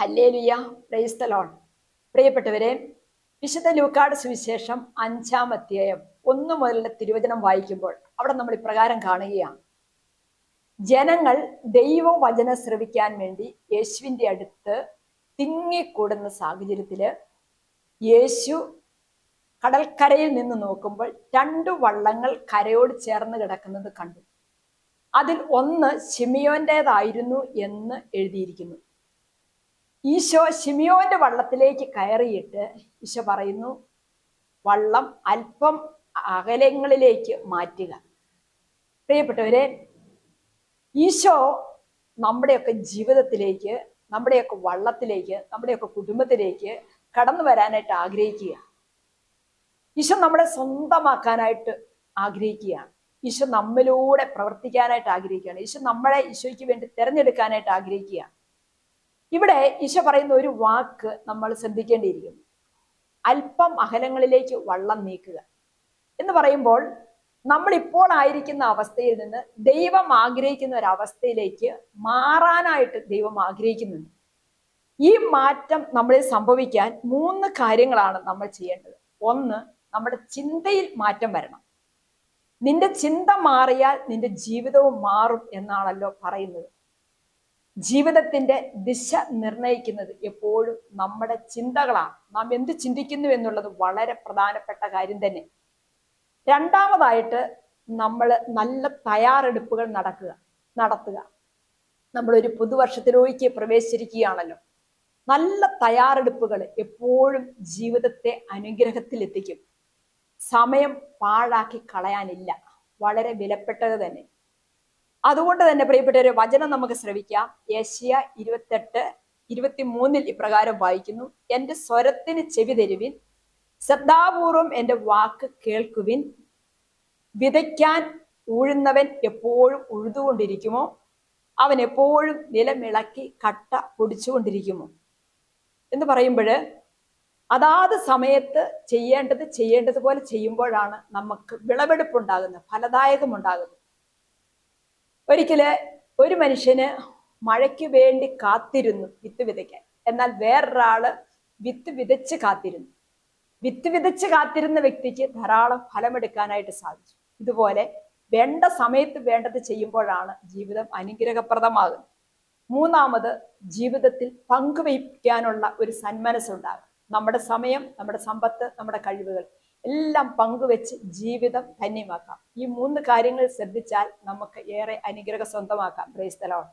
Hallelujah, praise the Lord. പ്രിയപ്പെട്ടവരെ, വിശുദ്ധ ലൂക്കായുടെ സുവിശേഷം 5-ാം അധ്യായം 1 മുതലുള്ള തിരുവചനം വായിക്കുമ്പോൾ അവിടെ നമ്മൾ ഇപ്രകാരം കാണുകയാണ്. ജനങ്ങൾ ദൈവവചനം ശ്രവിക്കാൻ വേണ്ടി യേശുവിൻ്റെ അടുത്ത് തിങ്ങിക്കൂടുന്ന സാഹചര്യത്തില് യേശു കടൽക്കരയിൽ നിന്ന് നോക്കുമ്പോൾ 2 വള്ളങ്ങൾ കരയോട് ചേർന്ന് കിടക്കുന്നത് കണ്ടു. അതിൽ ഒന്ന് ശിമിയോന്റേതായിരുന്നു എന്ന് എഴുതിയിരിക്കുന്നു. ഈശോ ശിമിയോന്റെ വള്ളത്തിലേക്ക് കയറിയിട്ട് ഈശോ പറയുന്നു, വള്ളം അല്പം അകലങ്ങളിലേക്ക് മാറ്റുക. പ്രിയപ്പെട്ടവരെ, ഈശോ നമ്മുടെയൊക്കെ ജീവിതത്തിലേക്ക്, നമ്മുടെയൊക്കെ വള്ളത്തിലേക്ക്, നമ്മുടെയൊക്കെ കുടുംബത്തിലേക്ക് കടന്നു വരാനായിട്ട് ആഗ്രഹിക്കുക. ഈശോ നമ്മളെ സ്വന്തമാക്കാനായിട്ട് ആഗ്രഹിക്കുകയാണ്. ഈശോ നമ്മിലൂടെ പ്രവർത്തിക്കാനായിട്ട് ആഗ്രഹിക്കുകയാണ്. ഈശോ നമ്മളെ ഈശോയ്ക്ക് വേണ്ടി തിരഞ്ഞെടുക്കാനായിട്ട് ആഗ്രഹിക്കുകയാണ്. ഇവിടെ ഈശോ പറയുന്ന ഒരു വാക്ക് നമ്മൾ ശ്രദ്ധിക്കേണ്ടിയിരിക്കുന്നു. അല്പം അകലങ്ങളിലേക്ക് വള്ളം നീക്കുക എന്ന് പറയുമ്പോൾ നമ്മൾ ഇപ്പോൾ ആയിരിക്കുന്ന അവസ്ഥയിൽ നിന്ന് ദൈവം ആഗ്രഹിക്കുന്ന ഒരു അവസ്ഥയിലേക്ക് മാറാനായിട്ട് ദൈവം ആഗ്രഹിക്കുന്നുണ്ട്. ഈ മാറ്റം നമ്മളിൽ സംഭവിക്കാൻ 3 കാര്യങ്ങളാണ് നമ്മൾ ചെയ്യേണ്ടത്. ഒന്ന്, നമ്മുടെ ചിന്തയിൽ മാറ്റം വരണം. നിന്റെ ചിന്ത മാറിയാൽ നിന്റെ ജീവിതവും മാറും എന്നാണല്ലോ പറയുന്നത്. ജീവിതത്തിന്റെ ദിശ നിർണയിക്കുന്നത് എപ്പോഴും നമ്മുടെ ചിന്തകളാണ്. നാം എന്ത് ചിന്തിക്കുന്നു എന്നുള്ളത് വളരെ പ്രധാനപ്പെട്ട കാര്യം തന്നെ. രണ്ടാമതായിട്ട്, നമ്മൾ നല്ല തയ്യാറെടുപ്പുകൾ നടത്തുക. നമ്മളൊരു പുതുവർഷത്തിലേക്ക് പ്രവേശിച്ചിരിക്കുകയാണല്ലോ. നല്ല തയ്യാറെടുപ്പുകൾ എപ്പോഴും ജീവിതത്തെ അനുഗ്രഹത്തിൽ എത്തിക്കും. സമയം പാഴാക്കി കളയാനില്ല, വളരെ വിലപ്പെട്ടത് തന്നെ. അതുകൊണ്ട് തന്നെ പ്രിയപ്പെട്ടവരെ, വചനം നമുക്ക് ശ്രവിക്കാം. യെശയ്യാ 28:23 ഇപ്രകാരം വായിക്കുന്നു: എൻ്റെ സ്വരത്തിന് ചെവി തരുവിൻ, ശ്രദ്ധാപൂർവം എൻ്റെ വാക്ക് കേൾക്കുവിൻ. വിതയ്ക്കാൻ ഊഴുന്നവൻ എപ്പോഴും ഉഴുതുകൊണ്ടിരിക്കുമോ? അവൻ എപ്പോഴും നിലമിളക്കി കട്ട പൊടിച്ചുകൊണ്ടിരിക്കുമോ എന്ന് പറയുമ്പോൾ, അതാത് സമയത്ത് ചെയ്യേണ്ടതുപോലെ ചെയ്യുമ്പോഴാണ് നമുക്ക് വിളവെടുപ്പുണ്ടാകുന്നത്, ഫലദായകമുണ്ടാകുന്നത്. ഒരിക്കല് ഒരു മനുഷ്യന് മഴയ്ക്ക് വേണ്ടി കാത്തിരുന്നു വിത്ത് വിതയ്ക്കാൻ. എന്നാൽ വേറൊരാള് വിത്ത് വിതച്ച് കാത്തിരുന്ന വ്യക്തിക്ക് ധാരാളം ഫലമെടുക്കാനായിട്ട് സാധിച്ചു. ഇതുപോലെ വേണ്ട സമയത്ത് വേണ്ടത് ചെയ്യുമ്പോഴാണ് ജീവിതം അനുഗ്രഹപ്രദമാകുന്നത്. മൂന്നാമത്, ജീവിതത്തിൽ പങ്കുവയ്ക്കാനുള്ള ഒരു സന്മനസ്സുണ്ടാകും. നമ്മുടെ സമയം, നമ്മുടെ സമ്പത്ത്, നമ്മുടെ കഴിവുകൾ എല്ലാം പങ്കുവെച്ച് ജീവിതം ധന്യമാക്കാം. ഈ 3 കാര്യങ്ങൾ ശ്രദ്ധിച്ചാൽ നമുക്ക് ഏറെ അനുഗ്രഹം സ്വന്തമാക്കാം. Praise the Lord.